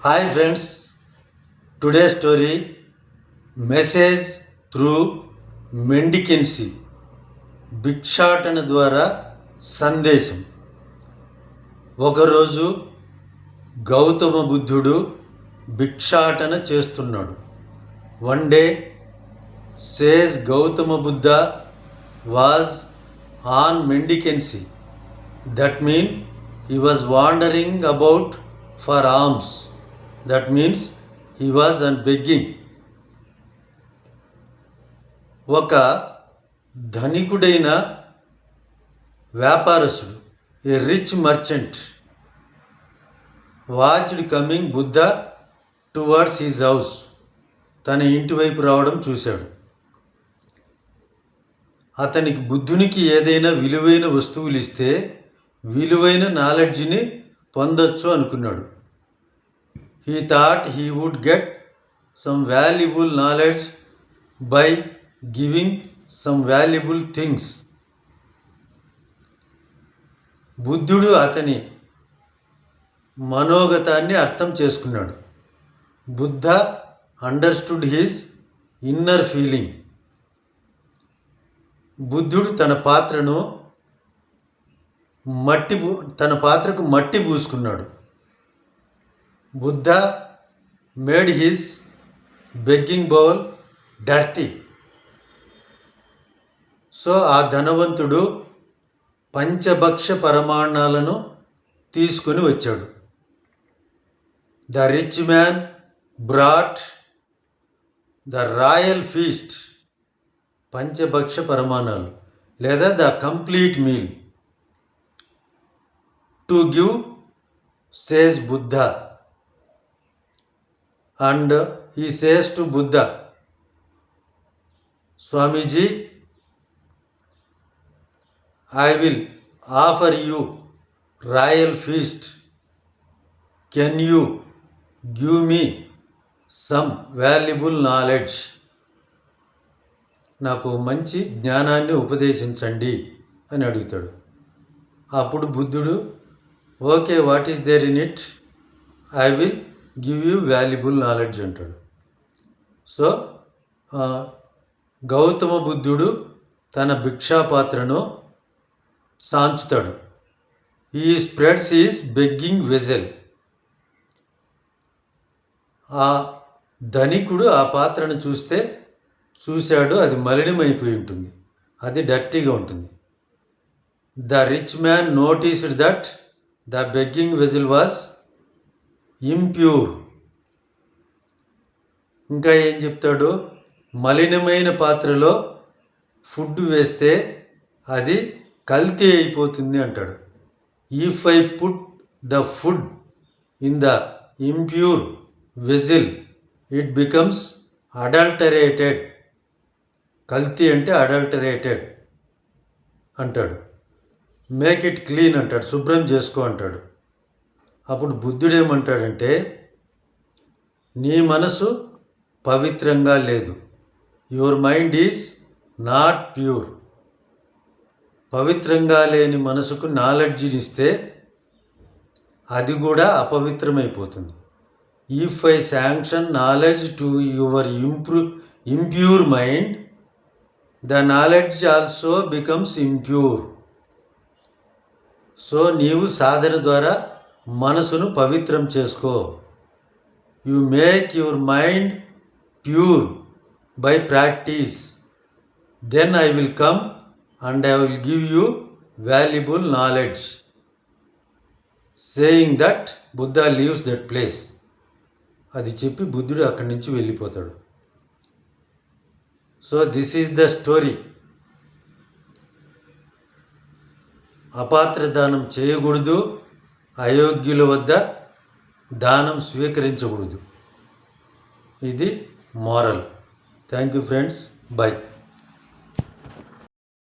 Hi friends, today's story message through mendicancy భిక్షాటన ద్వారా సందేశం. ఒకరోజు గౌతమ బుద్ధుడు భిక్షాటన చేస్తున్నాడు. One day sage Gautama Buddha was on mendicancy. That mean he was wandering about for alms. That means he was on begging. ఒక ధనికుడైన వ్యాపారస్తుడు, a rich merchant, watched coming Buddha towards his house. తన ఇంటి వైపు రావడం చూశాడు. అతనికి బుద్ధునికి ఏదైనా విలువైన వస్తువులు ఇస్తే విలువైన నాలెడ్జ్ని పొందొచ్చు అనుకున్నాడు. He thought he would get some valuable knowledge by giving some valuable things. బుద్ధుడు అతని మనోగతాన్ని అర్థం చేసుకున్నాడు. Buddha understood his inner feeling. బుద్ధుడు తన పాత్రకు మట్టి పూసుకున్నాడు. Buddha made his begging bowl dirty. So ఆ ధనవంతుడు పంచభక్ష పరమాణాలను తీసుకుని వచ్చాడు. The rich man brought the royal feast. పంచభక్ష పరమాణాలు లేదా the complete meal to give, says Buddha. And he says to Buddha, Swamiji, I will offer you royal feast. Can you give me some valuable knowledge? నాకు మంచి జ్ఞానాన్ని ఉపదేశించండి అని అడుగుతాడు. అప్పుడు బుద్ధుడు, okay, what is there in it? I will give you valuable knowledge అంటాడు. So Gautama బుద్ధుడు తన భిక్షాపాత్రను సాంచుతాడు. ఈ స్ప్రెడ్స్ ఈజ్ బెగ్గింగ్ వెజల్. ఆ ధనికుడు ఆ పాత్రను చూశాడు, అది మలినమైపోయి ఉంటుంది, అది డర్టీగా ఉంటుంది. The rich man noticed that the begging vessel was impure. ఇంకా ఏం చెప్తాడు? మలినమైన పాత్రలో ఫుడ్ వేస్తే అది కల్తీ అయిపోతుంది అంటాడు. If I put the food in the impure వెజిల్ it becomes adulterated. కల్తీ అంటే అడల్టరేటెడ్ అంటాడు. మేక్ ఇట్ క్లీన్ అంటాడు, శుభ్రం చేసుకో అంటాడు. అప్పుడు బుద్ధుడు ఏమంటాడంటే, నీ మనసు పవిత్రంగా లేదు. Your mind is not pure. పవిత్రంగా లేని మనసుకు నాలెడ్జ్ని ఇస్తే అది కూడా అపవిత్రమైపోతుంది. If I sanction knowledge to your impure mind, the knowledge also becomes impure. So నీవు సాధన ద్వారా మనసును పవిత్రం చేసుకో. You make your mind pure by practice. Then I will come and I will give you valuable knowledge. Saying that Buddha leaves that place. అది చెప్పి బుద్ధుడు అక్కడి నుంచి వెళ్ళిపోతాడు. So this is the story. అపాత్ర దానం చేయకూడదు, అయోగ్యుల వద్ద దానం స్వీకరించకూడదు. ఇది moral. Thank you friends. By.